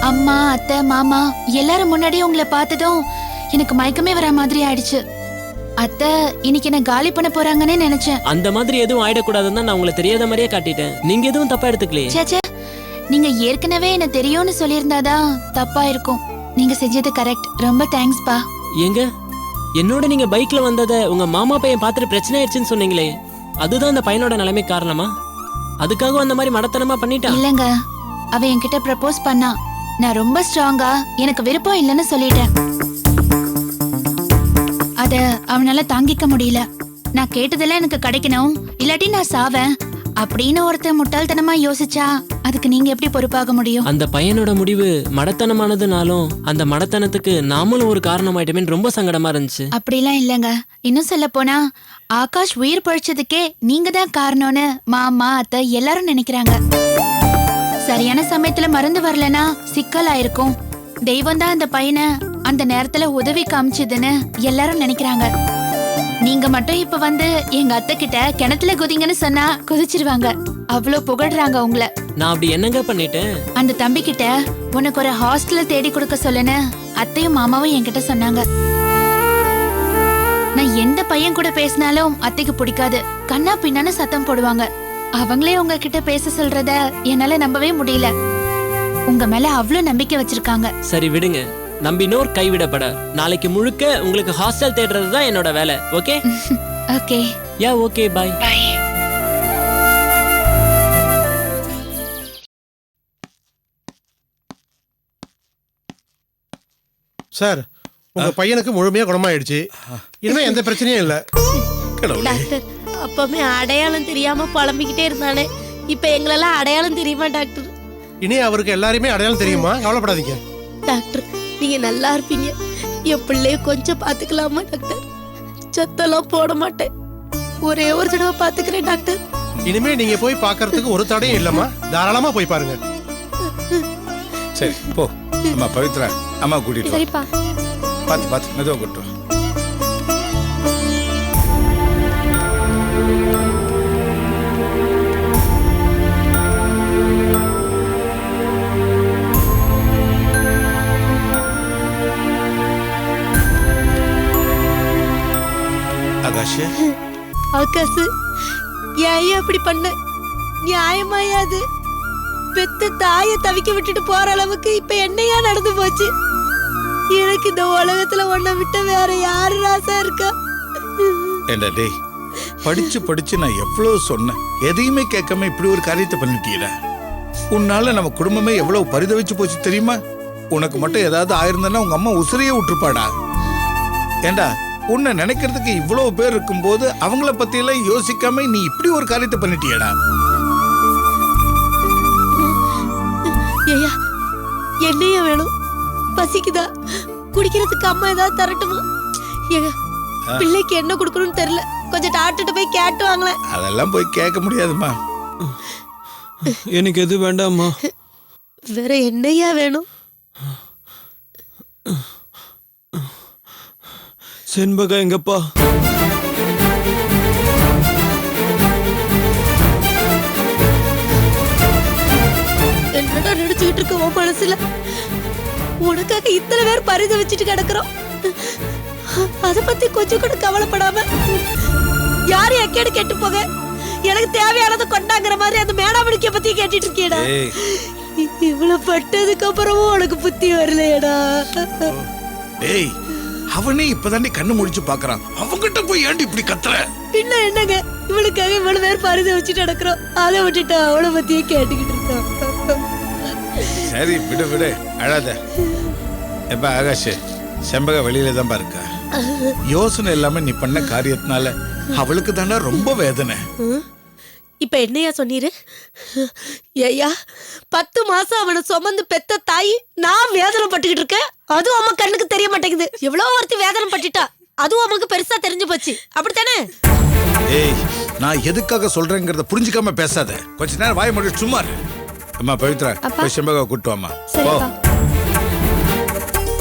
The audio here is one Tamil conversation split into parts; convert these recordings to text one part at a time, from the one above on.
அம்மா அத்தை மாமா எல்லாரும் முன்னாடி உங்களை பார்த்ததும் எனக்கு மயக்கமே வர மாதிரி ஆயிடுச்சு. அத்தை இன்னைக்கு என்ன காலி பண்ண போறாங்கன்னு நினைச்சேன். அந்த மாதிரி எதுவும் ஆயிடக்கூடாதுன்னு நான் உங்களை தெரியாத மாதிரியே காட்டிட்டேன். நீங்க எதுவும் தப்பா எடுத்துக்கலையே. சேச்சே, நீங்க ஏற்கனவே என்ன தெரியும்னு சொல்லியிருந்தாதான் தப்பா இருக்கும். நீங்க செஞ்சது கரெக்ட். ரொம்ப தேங்க்ஸ் பா. எங்க என்னோட நீங்க பைக்ல வந்ததை உங்க மாமா பையன் பார்த்துட்டு பிரச்சனை ஆயிடுச்சுன்னு சொன்னீங்களே, அதுதான் அந்த பையனோட நிலைமை காரணமா? அதுக்காக அந்த மாதிரி மடத்தனமா பண்ணிட்டான்? இல்லங்க, அவன் என்கிட்ட ப்ரப்போஸ் பண்ணா. நான் ரொம்ப ஸ்ட்ராங்கா எனக்கு விருப்பம் இல்லைன்னு சொல்லிட்டேன். அத அவனால தாங்கிக்க முடியல. நான் கேட்டதெல்லாம் எனக்கு கிடைக்கணும், இல்லாட்டி நான் சாவேன் அப்படின்னு ஒருத்தர் முட்டாள்தனமா யோசிச்சா அதுக்கு நீங்க எப்படி பொறுப்பாக முடியும்? அந்த பையனோட முடிவு மடத்தனமானதுனாலும் அந்த மடத்தனத்துக்கு நாமளும் ஒரு காரணமாயிட்டமே ரொம்ப சங்கடமா இருந்துச்சு. அப்படிலாம் இல்லங்க. இன்னும் சொல்ல போனா ஆகாஷ் உயிர் பழிச்சதுக்கே நீங்க தான் காரணம்னு மாமா அத்தை எல்லாரும் நினைக்கிறாங்க. சரியான சமயத்துல மருந்து வரலனா சிக்கலாயிருக்கும். தெய்வம் தான் அந்த பையனை அந்த நேரத்துல உதவி காமிச்சதுன்னு எல்லாரும் நினைக்கிறாங்க. நீங்க மட்டும் இப்ப வந்து எங்க அத்தை கிட்ட கிணத்துல குதிங்கன்னு சொன்னா குதிச்சிருவாங்க. அவ்வளவு புகழ்றாங்க உங்களை. நான் அப்படி என்னங்க பண்ணிட்டேன்? அந்த தம்பி கிட்ட உனக்கு ஒரு ஹாஸ்டல் தேடி கொடுக்க சொல்லுன்னு அத்தையும் மாமாவும் என்கிட்ட சொன்னாங்க. நான் எந்த பையன் கூட பேசினாலும் அத்தைக்கு பிடிக்காது. கண்ணா பின்னான்னு சத்தம் போடுவாங்க. அவங்களே உங்ககிட்ட பேச சொல்றத என்னால நம்பவே முடியல. உங்க மேல அவ்வளவு நம்பிக்கை வச்சிருக்காங்க. சரி விடுங்க, நம்பினோர் கைவிடப்பட. நாளைக்கு முழுக்க உங்களுக்கு ஹாஸ்டல் தேடுறது தான் என்னோட வேலை. Okay? Okay. Yeah okay, bye. Bye. Sir, உங்க பையனுக்கு முழுமையா குணமாயிடுச்சு. இனிமே எந்த பிரச்சனையும் இல்ல. டாக்டர், அப்பவே அடையாளம் தெரியாம புலம்பிக்கிட்டே இருந்தானே, இப்ப எங்களெல்லாம் அடையாளம் தெரியுமா டாக்டர்? இனி அவருக்கு எல்லாருமே அடையாளம் தெரியுமா? கவலைப்படாதீங்க டாக்டர், நீங்க நல்லா இருப்பீங்க. என் பிள்ளைய கொஞ்சம் பாத்துக்கலாமா டாக்டர்? சத்தெல்லாம் போட மாட்டேன், ஒரே ஒரு தடவை பாத்துக்கிறேன் டாக்டர். இனிமே நீங்க போய் பாக்குறதுக்கு ஒரு தடையும் இல்லம்மா. தாராளமா போய் பாருங்க. சரி போ. அம்மா பவித்ரா, அம்மா கூட்டிட்டு சரிப்பா. பாத்து பாத்து மெதுவா கூட்டு. ஆகாஷ், ஆகாஷ், ஏன் அப்படி பண்ண? நியாயமாயாது? பெத்த தாயை தவிக்க விட்டுட்டு போற அளவுக்கு இப்ப என்னையா நடந்து போச்சு? எனக்கு இந்த உலகத்துல ஒன்ன விட்ட வேற யாரு ராசா இருக்கா? ஏண்டா டேய், படிச்சு படிச்சு நான் எவ்வளவு சொன்னேன், எதையுமே கேட்காம இப்படி ஒரு காரியத்தை பண்ணிட்டீல. உன்னால நம்ம குடும்பமே எவ்வளவு பரிதவிச்சு போச்சு தெரியுமா? உனக்கு மட்டும் ஏதாவது ஆயிருந்தா உங்க அம்மா உசிரையே விட்டுருப்பாடா. ஏண்டா, உன்னை நினைக்கிறதுக்கு இவ்வளவு பேர் இருக்கும்போது அவங்கள பத்தி எல்லாம் யோசிக்காம நீ இப்படி ஒரு காரியத்தை பண்ணிட்டியடா. ஏயா, என்னையா வேணும்? பசிக்குதா? குடிக்கிறதுக்கு அம்மா ஏதாவது தரட்டுமா? ஏங்க, பிள்ளைக்கு என்ன கொடுக்கணும்னு தெரியல, கொஞ்சம் டாக்டர்கிட்ட போய் கேட்டு வாங்களேன். அதெல்லாம் போய் கேட்க முடியாதுமா. எனக்கு எது வேண்டாம்மா. வேற என்னையா வேணும்? செண்பகா எங்கப்பா? என்னடா நினைச்சுக்கிட்டு இருக்க உன் மனசுல? உனக்காக இத்தனை பேர் பரித வச்சுட்டு கிடக்குறோம். அத பத்தி கொஞ்சம் கூட கவலைப்படாம யாரு எக்கேடு கேட்டு போக, எனக்கு தேவையானதை கொண்டாங்கிற மாதிரி அந்த மேடாமணிக்க பத்தி கேட்டுட்டு இருக்கேடா. இவ்வளவு பட்டதுக்கு அப்புறமும் உனக்கு புத்தி வரலையடா. டேய், அவனே இப்பதாண்டி கண்ணு முடிச்சு பாக்குறான், அவங்கிட்ட போய் ஏன்டி இப்படி கத்துற? பின்ன என்னங்க, இவளுக்காக இவ்வளவு பேர் பரித வச்சுட்டு நடக்கிறோம், அதை விட்டுட்டு அவளை பத்தியே கேட்டுக்கிட்டு இருக்கோம். சரி விடு விடு, அழாத. எப்ப ஆகாஷ், செம்பக வெளியில தான் இருக்கா. யோசனை இல்லாம நீ பண்ண காரியத்தினால அவளுக்கு தானே ரொம்ப வேதனை. இப்ப என்னையா சொன்னீரு? ஐயா, 10 மாசம் அவனை சுமந்து பெத்த தாய் நான் வேதனை பட்டுக்கிட்டு இருக்கேன், அதுவும் அம்மா கண்ணுக்கு தெரிய மாட்டேங்குது. எவ்வளவு ஒருத்தி வேதனை பட்டுட்டா, அதுவும் அம்மாக்கு பெருசா தெரிஞ்சு போச்சு, அப்படித்தானே? ஏய், நான் எதுக்காக சொல்றேங்கிறத புரிஞ்சுக்காம பேசாத. கொஞ்ச நேரம் வாய் மூடி சும்மா இரு. அம்மா பவித்ரா, போய் செம்பக கூட்டு வாமா. போ.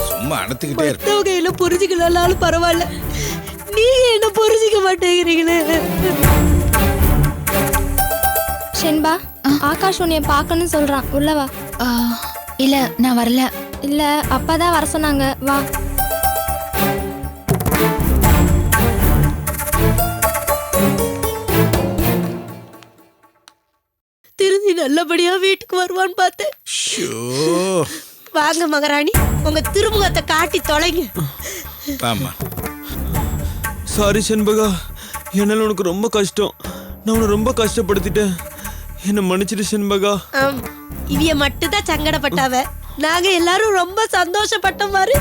சும்மா அணைத்துக்கிட்டே இருக்கு. மத்தவங்க என்ன புரிஞ்சுக்கலாலும் பரவாயில்ல, நீங்க என்ன புரிஞ்சுக்க மாட்டேங்கிறீங்களே. ஷென்பா, ஆகாஷ் உன்னைய பார்க்கணும்னு சொல்றான், உள்ளவா. இல்ல நான் வரல. இல்ல அப்பா தான் வர சொன்னாங்க. வா. திருந்தி நல்லபடியா வீட்டுக்கு வருவான்னு பார்த்தேன். ஷோ வாங்க மகாராணி, உங்க திருமுகத்தை காட்டி தொலைங்க. ஆமா சாரி செண்பகா, என்னால உனக்கு ரொம்ப கஷ்டம். நான் உன்னை ரொம்ப கஷ்டப்படுத்திட்டேன். என்ன மன்னிச்சிடு செண்பகா. இவிய மட்டும் தான் சங்கடப்பட்டாவ, நாங்க எல்லாரும் ரொம்ப சந்தோஷப்பட்ட மாதிரி.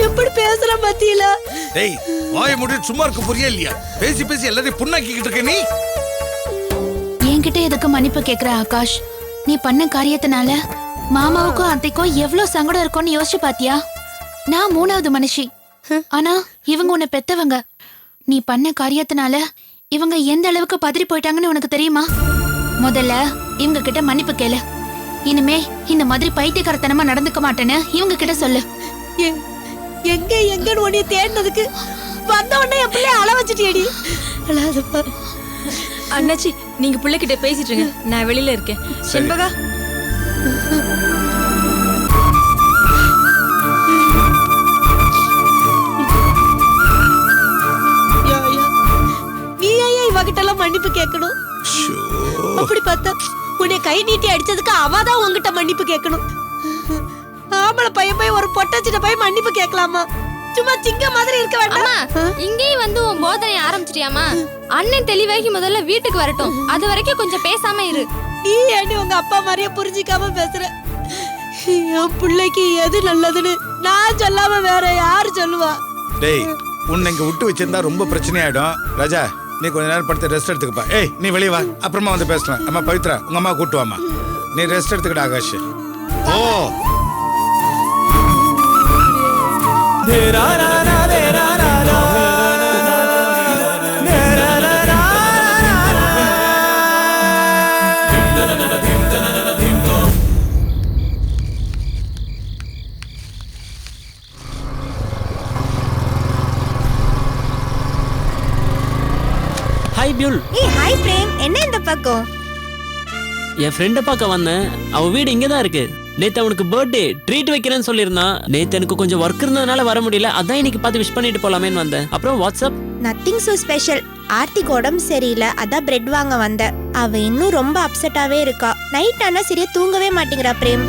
எப்படி பேசுற மத்தியில? டேய் வாய் மூடி சும்மா இருக்க புரியா இல்லையா? பேசி பேசி எல்லாரையும் புண்ணாக்கிக்கிட்டு இருக்க நீ. என்கிட்ட எதுக்கு மன்னிப்பு கேக்குற ஆகாஷ்? நீ பண்ண காரியத்தினால மாமாவுக்கும் அத்தைக்கும் எவ்வளவு சங்கடம் இருக்கும்னு யோசிச்சு பாத்தியா? நான் 3வது மனுஷி, ஆனா இவங்க உன்னை பெத்தவங்க. நீ பண்ண காரியத்தினால இவங்க எந்த அளவுக்கு பதறி போயிட்டாங்கன்னு உனக்கு தெரியுமா? முதல்ல இவங்க கிட்ட மன்னிப்பு கேளு. இனிமே இந்த மாதிரி பைத்தியக்காரத்தனமா நடந்துக்க மாட்டேன்னு இவங்க கிட்ட சொல்லு. எங்க எங்கன்னு உன்னைய தேடினதுக்கு வந்த உடனே என் பிள்ளைய அள வச்சுட்டியடி. அழாதப்பா. அண்ணாச்சி, நீங்க பிள்ளைகிட்ட பேசிட்டு இருங்க, நான் வெளியில இருக்கேன். செண்பகா, நீ ஏன் இவகிட்ட எல்லாம் மன்னிப்பு கேட்கணும்? அப்படி பார்த்தா உன்னை கை நீட்டி அடிச்சதுக்கு அவதான் உங்ககிட்ட மன்னிப்பு கேட்கணும். ஆம்பளை பையன் போய் ஒரு பொட்டச்சிட்ட போய் மன்னிப்பு கேட்கலாமா? சும்மா சிங்க மாதிரி இருக்க வேண்டாம். இங்கேயும் வந்து உன் போதனை ஆரம்பிச்சிட்டியாமா? அண்ணன் தெளிவாகி முதல்ல வீட்டுக்கு வரட்டும், அது வரைக்கும் கொஞ்சம் பேசாம இரு. நீ ஏண்டி உங்க அப்பா மாதிரியே புரிஞ்சிக்காம பேசுற? என் பிள்ளைக்கு எது நல்லதுன்னு நான் சொல்லாம வேற யாரு சொல்லுவா? டேய் உன்னை இங்க விட்டு வச்சிருந்தா ரொம்ப பிரச்சனை ஆயிடும். ராஜா நீ கொஞ்ச நேரம் படுத்து ரெஸ்ட் எடுத்துக்கப்பா. ஏய் நீ வெளியே வா, அப்புறமா வந்து பேசலாம். அம்மா பவித்ரா உங்க அம்மா கூட்டு வாமா. நீ ரெஸ்ட் எடுத்துக்கிட்ட ஆகாஷ். ஓ ஹாய் பியூல். ஏய் ஹாய் பிரேம், என்ன இந்த பக்கம்? என் ஃப்ரெண்டை பார்க்க வந்தேன். அவ வீடு இங்கே தான் இருக்கு. நேத்து அவனுக்கு பர்த்டே ட்ரீட் வைக்கிறேன்னு சொல்லியிருந்தான். நேத்து எனக்கு கொஞ்சம் ஒர்க் இருந்ததுனால வர முடியல, அதான் இன்னைக்கு பார்த்து விஷ் பண்ணிட்டு போலாமேன்னு வந்தேன். அப்புறம் வாட்ஸ்அப். Nothing so special. ஆர்த்திக்கு உடம்பு சரியில்லை, அதான் பிரெட் வாங்க வந்தேன். அவ இன்னும் ரொம்ப அப்செட்டாவே இருக்கா. நைட் ஆனா சரியா தூங்கவே மாட்டேங்கிறா பிரேம்.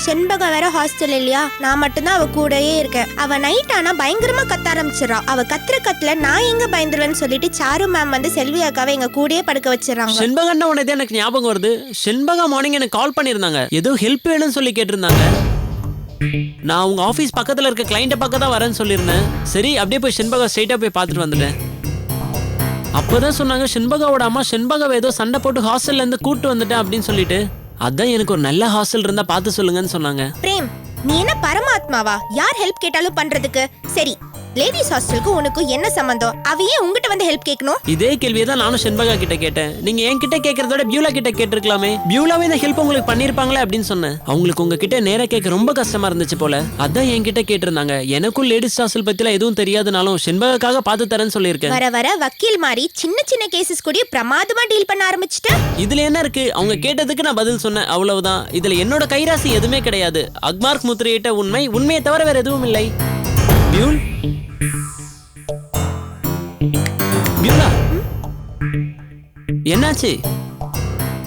செண்பகா வேற ஹாஸ்டல் இல்லையா, நான் மட்டும்தான் அவ கூடயே இருக்கேன். அவ நைட் ஆனா பயங்கரமா கத்த ஆரம்பிச்சிடறா. அவ கத்துற கத்துல நான் எங்க பயந்துருவேன்னு சொல்லிட்டு சாரு மேம் வந்து செல்வி அக்காவை எங்க கூடயே படுக்க வச்சிடறாங்க. செண்பகா உடனே எனக்கு ஞாபகம் வருது. செண்பகா மார்னிங் எனக்கு கால் பண்ணியிருந்தாங்க, ஏதோ ஹெல்ப் வேணும்னு சொல்லி கேட்டிருந்தாங்க. நான் உங்க ஆஃபீஸ் பக்கத்துல இருக்க கிளைண்ட்டை பக்கம் தான் வரேன்னு சொல்லியிருந்தேன். சரி அப்படியே போய் செண்பகா ஸ்ட்ரைட்டா போய் பார்த்துட்டு வந்துட்டேன். அப்போதான் சொன்னாங்க செண்பகாவோட அம்மா செண்பகாவை ஏதோ சண்டை போட்டு ஹாஸ்டல்ல இருந்து கூட்டு வந்துட்டேன் அப்படின்னு சொல்லிட்டு. அதான் எனக்கு ஒரு நல்ல ஹாஸ்டல் இருந்தா பார்த்து சொல்லுங்கன்னு சொன்னாங்க. பிரேம், நீ என்ன பரமாத்மாவா? யார் ஹெல்ப் கேட்டாலும் பண்றதுக்கு? சரி, லேடிஸ் ஹாஸ்டலுக்கு உனக்கு என்ன சம்பந்தம்? அவ ஏன் உங்ககிட்ட வந்து ஹெல்ப் கேட்கணும்? இதே கேள்வியை தான் நானும் செண்பகா கிட்ட கேட்டேன். நீங்க என்கிட்ட கேட்கறதோட பியூலா கிட்ட கேட்டிருக்கலாமே, பியூலாவே இந்த ஹெல்ப் உங்களுக்கு பண்ணிருப்பாங்களே அப்படின்னு சொன்னேன். அவங்களுக்கு உங்ககிட்ட நேரா கேட்க ரொம்ப கஷ்டமா இருந்துச்சு போல, அதான் என்கிட்ட கேட்டிருந்தாங்க. எனக்கும் லேடிஸ் ஹாஸ்டல் பத்தில எதுவும் தெரியாதுனாலும் செண்பகாக்காக பார்த்து தரேன்னு சொல்லியிருக்கேன். வர வர வக்கீல் மாதிரி சின்ன சின்ன கேசஸ் கூட பிரமாதமா டீல் பண்ண ஆரம்பிச்சிட்ட. இதுல என்ன இருக்கு? அவங்க கேட்டதுக்கு நான் பதில் சொன்னேன், அவ்வளவுதான். இதுல என்னோட கைராசி எதுவுமே கிடையாது. அக்மார்க் முத்திரையிட்ட உண்மை, உண்மையை தவிர வேற எதுவும் இல்லை. பியூல், பியூலா, என்னாச்சு?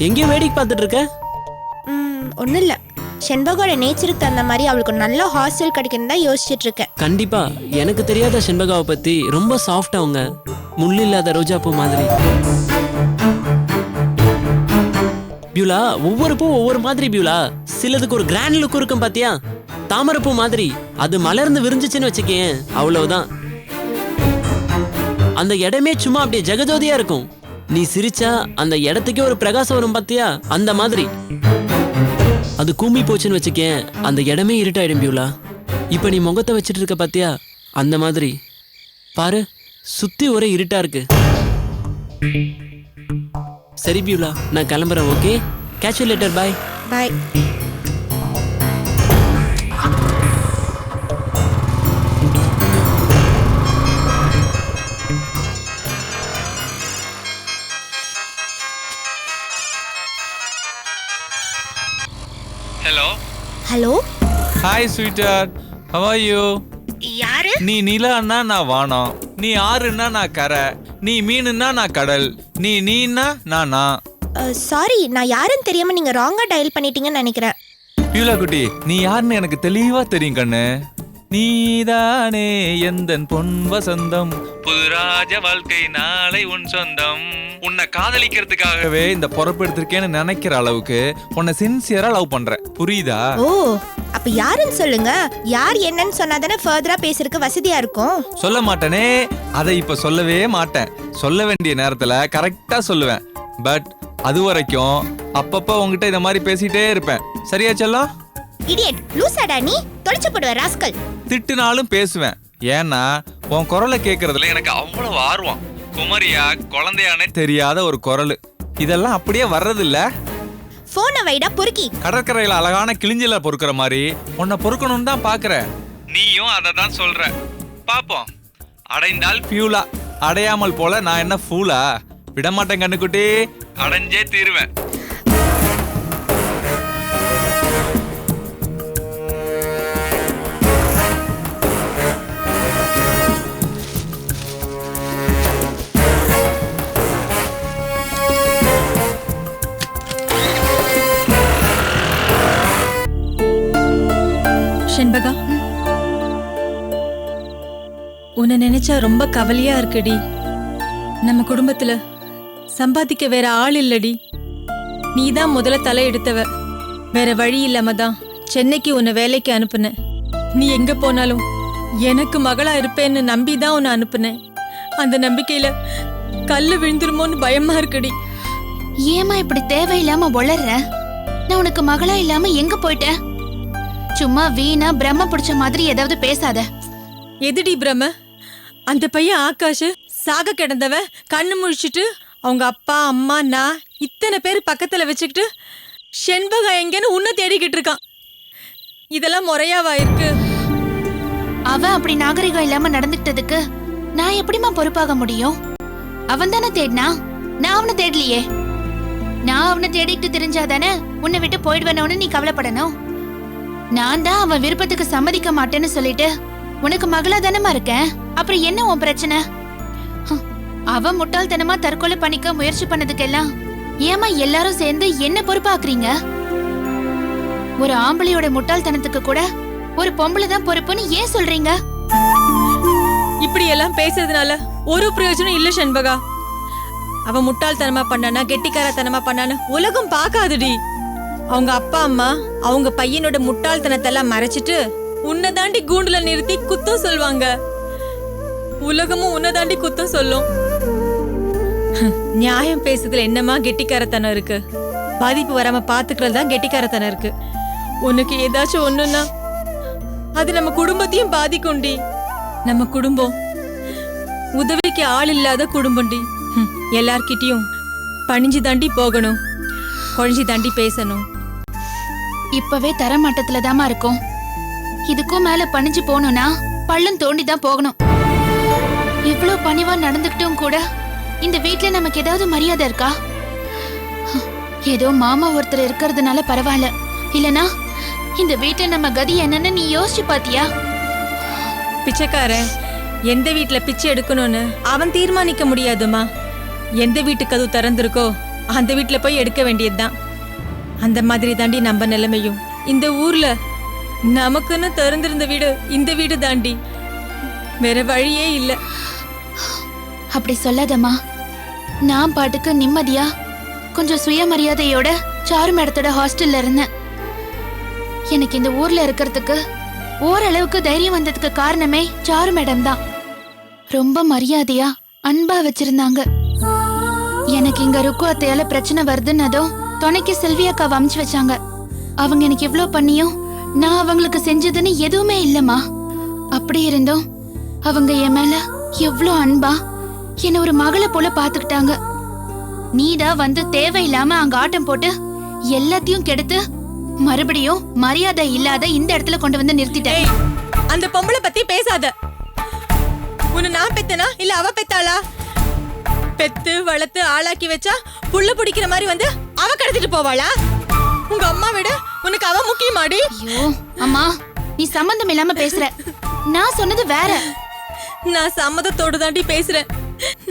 எங்கேயும் வேடிக்கை பார்த்துட்டு இருக்க? ஒன்றும் இல்லை, செண்பகோட நேச்சருக்கு தகுந்த மாதிரி அவளுக்கு ஒரு நல்ல ஹாஸ்டல் கிடைக்கணும் தான் யோசிச்சுட்டு இருக்கேன். கண்டிப்பா. எனக்கு தெரியாத செண்பகாவை பத்தி ரொம்ப சாஃப்ட். அவங்க முள் இல்லாத ரோஜா பூ மாதிரி. பியூலா, ஒவ்வொரு பூ ஒவ்வொரு மாதிரி. பியூலா, சிலதுக்கு ஒரு கிராண்ட் லுக் இருக்கும் பாத்தியா? தாமரைப்பூ மாதிரி அது மலர்ந்து விரிஞ்சிச்சுன்னு வச்சுக்கேன், அவ்வளவுதான். அந்த இடமே சும்மா அப்படியே ஜெகஜோதியா இருக்கும். நீ சிரிச்சா அந்த இடத்துக்கே ஒரு பிரகாசம் வரும் பாத்தியா? அந்த மாதிரி. அது கூம்பி போச்சுன்னு வச்சுக்கேன், அந்த இடமே இருட்டாயிடும். பியூலா, இப்ப நீ முகத்தை வச்சிட்டு இருக்க பாத்தியா? அந்த மாதிரி பாரு, சுத்தி ஒரே இருட்டா இருக்கு. சரி பியூலா, நான் கிளம்புறேன். Okay, catch you later. Bye bye. Hello hello hi sweeter, how are you? யாரு? நீ நிலான்னா நான் வானம், நீ ஆறுன்னா நான் கரை, நீ மீனுன்னா நான் கடல், நீன்னா நான். சாரி, நான் யாருன்னு தெரியாம நீங்க ராங்கா டயல் பண்ணிட்டீங்கன்னு நினைக்கிறேன். பியூலா குட்டி, நீ யாருன்னு எனக்கு தெளிவா தெரியும் கண்ணு. நீதானே எந்தன் பொன் வசந்தம், புதுராஜ வாழ்க்கை நாளை உன் சொந்தம். உன்னை காதலிக்கிறதுக்காகவே இந்த பொறுப்பு எடுத்திருக்கேன்னு நினைக்கிற அளவுக்கு உன்னை சின்சியரா லவ் பண்றேன், புரியுதா? ஓ, அப்ப யாருன்னு சொல்லுங்க. யார் என்னன்னு சொன்னாதானே ஃபர்தரா பேசுறதுக்கு வசதியா இருக்கும். சொல்ல மாட்டேனே, அதை இப்ப சொல்லவே மாட்டேன். சொல்ல வேண்டிய நேரத்துல கரெக்டா சொல்லுவேன். பட் அது வரைக்கும் அப்பப்ப உங்ககிட்ட இந்த மாதிரி பேசிட்டே இருப்பேன். சரியா செல்லம்? இடியட், லூசாடா நீ, தொலைச்சு போடுவ ராஸ்கல். திட்டுனாலும் பேசுவேன். ஏன்னா உன் குரலை கேட்கறதுல எனக்கு அவ்வளவு ஆர்வம். குமரியா குழந்தையானே தெரியாத ஒரு குரல். இதெல்லாம் அப்படியே வர்றதில்ல. போனை வைடா பொறுக்கி. கடற்கரையில அழகான கிழிஞ்சில பொறுக்கிற மாதிரி உன்னை பொறுக்கணும்னு தான் பாக்குற. நீயும் அதை தான் சொல்ற. பாப்போம். அடைந்தால் பியூலா, அடையாமல் போல நான் என்ன ஃபூலா? விடமாட்டேன் கண்ணுக்குட்டி, அடைஞ்சே தீருவேன். செண்பகா, உன்னை நினைச்சா ரொம்ப கவலையா இருக்குடி. நம்ம குடும்பத்துல சம்பாதிக்க வேற ஆள் இல்லடி. நீதான் முதல்ல தலை எடுத்தவ. வேற வழி இல்லாம தான் சென்னைக்கு உன்னை வேலைக்கு அனுப்புன. நீ எங்க போனாலும் எனக்கு மகளா இருப்பேன்னு நம்பிதான் உன்னை அனுப்புனேன். அந்த நம்பிக்கையில கல்லு விழுந்துருமோன்னு பயமா இருக்குடி. ஏமா இப்படி தேவையில்லாம வளர்ற? நான் உனக்கு மகளா இல்லாம எங்க போயிட்டேன்? சும்மா வீணா பிரம்ம பிடிச்ச மாதிரி ஏதாவது பேசாத. எதுடி பிரம்ம? அந்த பையன் ஆகாஷ் சாக கிடந்தவன் கண்ணு முழிச்சிட்டு அவங்க அப்பா அம்மா நான் இத்தனை பேர் பக்கத்துல வச்சுக்கிட்டு செண்பகா எங்கன்னு உன்னை தேடிக்கிட்டு இருக்கான். இதெல்லாம் முறையாவா இருக்கு? அவன் அப்படி நாகரிகம் இல்லாம நடந்துக்கிட்டதுக்கு நான் எப்படிமா பொறுப்பாக முடியும்? அவன் தானே தேடினா, நான் அவனை தேடலையே. நான் அவனை தேடிட்டு தெரிஞ்சாதானே உன்னை விட்டு போயிடுவேனோன்னு நீ கவலைப்படணும். நான் தான் அவன் விருப்பத்துக்கு சம்மதிக்க மாட்டேன்னு சொல்லிட்டு உனக்கு மகளா தானமா இருக்கேன். அப்புறம் என்ன உன் பிரச்சனை? அவன் முட்டாள்தனமா தற்கொலை பண்ணிக்க முயற்சி பண்ணதுக்கெல்லாம் ஏமா எல்லாரும் சேர்ந்து என்ன பொறுப்பாக்குறீங்க? ஒரு ஆம்பளையோட முட்டாள்தனத்துக்கு கூட ஒரு பொம்பளை தான் பொறுப்புன்னு ஏன் சொல்றீங்க? இப்படி எல்லாம் பேசுறதுனால ஒரு பிரயோஜனம் இல்ல செண்பகா. அவன் முட்டாள்தனமா பண்ணானா கெட்டிக்காரத்தனமா பண்ணானா உலகம் பார்க்காதுடி. அவங்க அப்பா அம்மா அவங்க பையனோட முட்டாள்தனத்தெல்லாம் மறைச்சிட்டு உன்னை தாண்டி கூண்டுல நிறுத்தி குத்தம் சொல்வாங்க. உலகமும் உன்னை தாண்டி குத்தம் சொல்லும். நியாயம் பேசுறதுல என்னமா கெட்டிக்காரத்தனம் இருக்கு? பாதிப்பு வராம பாத்துக்கிறதா கெட்டிக்காரத்தனம் இருக்கு. உனக்கு ஏதாச்சும் ஒண்ணுன்னா அது நம்ம குடும்பத்தையும் பாதிக்கும்டி. நம்ம குடும்பம் உதவிக்கு ஆள் இல்லாத குடும்பம்டி. எல்லார்கிட்டயும் பணிஞ்சு தாண்டி போகணும், குழஞ்சி தாண்டி பேசணும். இப்பவே தரமட்டத்துல தாமா இருக்கும். இதுக்கும் மேல பணிஞ்சு போகணும்னா பள்ளம் தோண்டி தான் போகணும். இவ்வளவு பணிவா நடந்துகிட்டும் கூட இந்த வீட்ல நமக்கு ஏதாவது மரியாதை இருக்கா? ஏதோ மாமா ஒருத்தர் இருக்கிறதுனால பரவாயில்ல. இல்லனா இந்த வீட்டுல நம்ம கதி என்னன்னு நீ யோசிச்சு பாத்தியா? பிச்சைக்காரன் எந்த வீட்டுல பிச்சை எடுக்கணும்னு அவன் தீர்மானிக்க முடியாதுமா. எந்த வீட்டு கதவு திறந்திருக்கோ அந்த வீட்டுல போய் எடுக்க வேண்டியதுதான். அந்த மாதிரி தாண்டி நம்ம நிலைமையும். இந்த ஊர்ல நமக்குன்னு திறந்திருந்த வீடு இந்த வீடு தாண்டி. வேற வழியே இல்ல. அப்படி சொல்லாதம்மா. நான் பாட்டுக்கு நிம்மதியா கொஞ்சம் சுயமரியாதையோட சாரு மேடத்தோட ஹாஸ்டல்ல இருந்தேன். எனக்கு இந்த ஊர்ல இருக்கிறதுக்கு ஓரளவுக்கு தைரியம் வந்ததுக்கு காரணமே சாரு மேடம் தான். ரொம்ப மரியாதையா அன்பா வச்சிருந்தாங்க. எனக்கு இங்க ருக்கு அத்தையால பிரச்சனை வருதுன்னதும் துணைக்கு செல்வி அக்காவை அமுச்சு வச்சாங்க. அவங்க எனக்கு இவ்ளோ பண்ணியும் நான் அவங்களுக்கு செஞ்சதுன்னு எதுவுமே இல்லம்மா. அப்படி இருந்தோம் அவங்க என் மேல எவ்ளோ அன்பா என்ன ஒரு மகளை போல பாத்துக்கிட்டாங்க. நீதான் வந்து தேவையில்லாம அங்க ஆட்டம் போட்டு எல்லாத்தையும் கெடுத்து மறுபடியும் மரியாதை இல்லாத இந்த இடத்துல கொண்டு வந்து நிறுத்திட்டேன். அந்த பொம்பளை பத்தி பேசாத. உன்னை நான் பெத்தனா இல்ல அவ பெத்தாளா? பெத்து வளர்த்து ஆளாக்கி வச்சா புள்ள பிடிக்கிற மாதிரி வந்து அவ கடத்திட்டு போவாளா? உங்க அம்மா விட உனக்கு அவ முக்கியமாடி? ஐயோ அம்மா, நீ சம்பந்தம் இல்லாம பேசுற. நான் சொன்னது வேற. நான் சம்மதத்தோடு தாண்டி பேசுறேன்.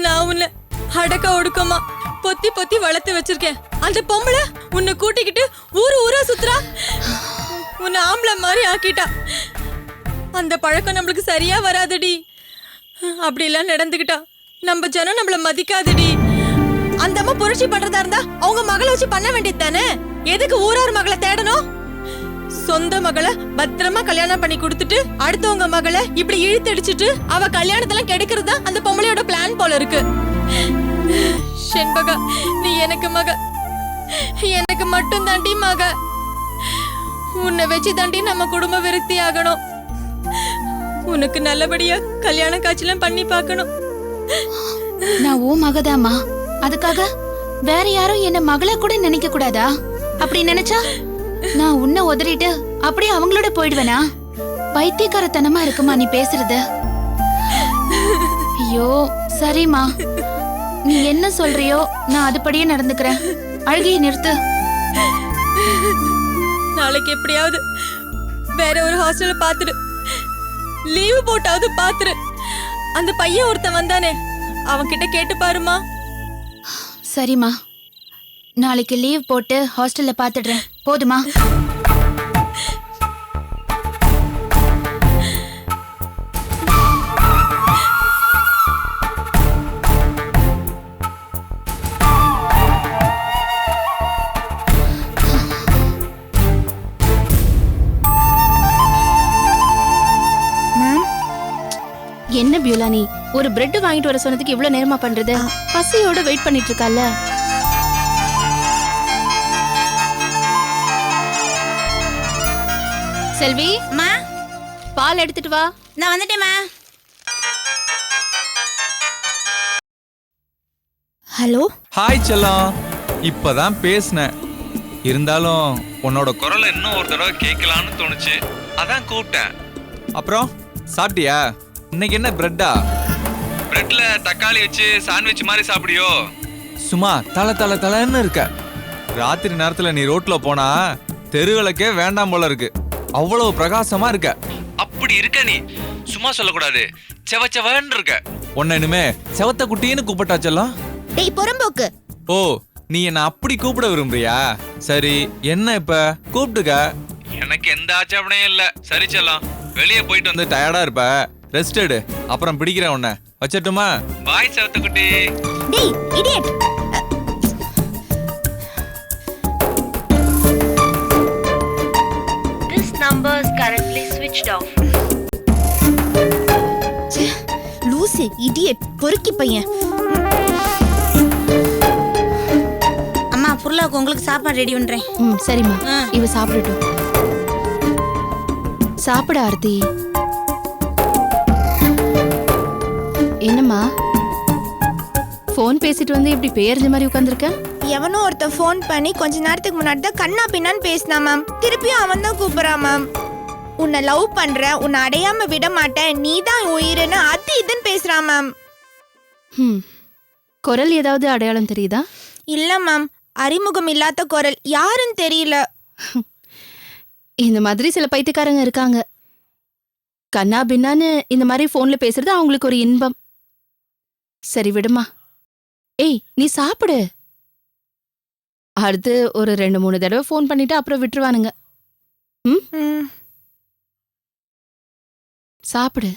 நான் உன்னை அடக்க ஒடுக்கமா பொத்தி பொத்தி வளர்த்து வச்சிருக்கேன். அந்த பொம்பளை உன்னை கூட்டிக்கிட்டு ஊரா சுத்துறா. உன்னை ஆம்பளை மாதிரி ஆக்கிட்டா. அந்த பழக்கம் நம்மளுக்கு சரியா வராதடி. அப்படிலாம் நடந்துக்கிட்டா நம்ம ஜனம் நம்மள மதிக்காதடி. அந்த அம்மா புரட்சி பண்றதா இருந்தா அவங்க மகளை வச்சு பண்ண வேண்டியது தானே. எதுக்கு ஊரார் மகளை தேடணும்? சொந்த மகளை பத்திரமா கல்யாணம் பண்ணி கொடுத்துட்டு அடுத்தவங்க மகளை இப்படி இழுத்தடிச்சிட்டு அவ கல்யாணத்தெல்லாம் கெடுக்கிறது தான் அந்த பொம்பளையோட பிளான் போல இருக்கு. செண்பகா, நீ எனக்கு மக, எனக்கு மட்டும் தாண்டி மக. உன்னை வச்சு தாண்டி நம்ம குடும்ப விருத்தி ஆகணும். உனக்கு நல்லபடியா கல்யாண காட்சிலாம் பண்ணி பார்க்கணும். நான் ஓ மகதாமா, அதுக்காக வேற யாரும் என்ன மகளா கூட நினைக்க கூடாதா? அப்படி நினைச்சா நான் உன்னை உதறிட்டு அப்படியே அவங்களோட போயிடுவேனா? பைத்தியக்காரத்தனமா இருக்குமா நீ பேசுறது? ஐயோ சரிம்மா, நீ என்ன சொல்றியோ நான் அதுபடியே நடந்துக்கிறேன். அழுகையை நிறுத்து. நாளைக்கு எப்படியாவது வேற ஒரு ஹாஸ்டல்ல பாத்துரு, லீவு போட்டாவது பாத்துரு. அந்த பையன் ஒருத்தன் வந்தானே, அவன் கிட்ட கேட்டு பாருமா. சரிம்மா, நாளைக்கு லீவ் போட்டு ஹாஸ்டல்ல பாத்துடுறேன். போதுமா? என்ன பியூலா, நீ ஒரு பிரெட் வாங்கிட்டு வர சொன்னதுக்கு இவ்வளவு நேரமா பண்றது? பசியோட வெயிட் பண்ணிட்டு இருக்கல்ல. செல்வி, மா, பால் எடுத்துட்டு வா. நான் வந்துட்டேம்மா. ஹலோ. ஹாய் செல்லம், இப்பதான் பேசினேன். இருந்தாலும் உன்னோட குரலை இன்னும் ஒரு தடவை கேட்கலான்னு தோணுச்சு, அதான் கூப்பிட்டேன். அப்புறம் சாப்பிட்டியா? இன்னைக்கு என்ன பிரெட்டா? பிரெட்ல தக்காளி வச்சு சாண்ட்விச் மாதிரி சாப்பிடியோ? சும்மா தலன்னு இருக்க. ராத்திரி நேரத்துல நீ ரோட்ல போனா தெருவிளக்கே வேண்டாம் போல இருக்கு. அவ்வளவு பிரகாசமா இருக்க. அப்படி இருக்க நீ, சும்மா சொல்லக்கூடாது, செவன்னு இருக்க. உன்ன இனிமே செவத்த குட்டின்னு கூப்பிட்டா செல்லம்? டேய் புறம்போக்கு. ஓ, நீ என்ன அப்படி கூப்பிட விரும்புறியா? சரி, என்ன இப்ப கூப்பிட்டுக்க. எனக்கு எந்த ஆட்சேபனையும் இல்ல. சரி செல்லம், வெளியே போயிட்டு வந்து டயர்டா இருப்ப, ரெஸ்ட் எடு. அப்புறம் பிடிக்கிறேன் உன்னை. வச்சட்டுமா? பாய் செவத்த குட்டி. டேய் idiot. This number is currently switched off. Loose, idiot, பொறுக்கி பையன். அம்மா, புர்லாவுக்கு உங்களுக்கு சாப்பாடு ரெடி பண்றேன். சரிம்மா, இவ சாப்பிடட்டும். சாப்பிட ஆர்த்தி. என்னம்மா, போன் பேசிட்டு வந்து இப்படி பேர்ல மாதிரி உட்கார்ந்திருக்க? எவனோ ஒருத்தன் ஃபோன் பண்ணி கொஞ்ச நேரத்துக்கு முன்னாடி தான் கண்ணா பின்னான்னு பேசினா மேம். திருப்பியும் அவன் தான் கூப்பிடுறான் மேம். உன்னை லவ் பண்றேன், உன்னை அடையாம விட மாட்டேன், நீ தான் உயிர்னு அது இதுன்னு பேசுறான் மேம். குரல் ஏதாவது அடையாளம் தெரியுதா? இல்ல மேம், அறிமுகம் இல்லாத குரல், யாருன்னு தெரியல. இந்த மாதிரி சில பைத்தியக்காரங்க இருக்காங்க. கண்ணா பின்னான்னு இந்த மாதிரி போன்ல பேசுறது அவங்களுக்கு ஒரு இன்பம். சரி விடுமா. ஏய், நீ சாப்பிடு. அடுத்து ஒரு 2-3 தடவை போன் பண்ணிட்டு அப்புறம் விட்டுருவானுங்க. சாப்பிடு.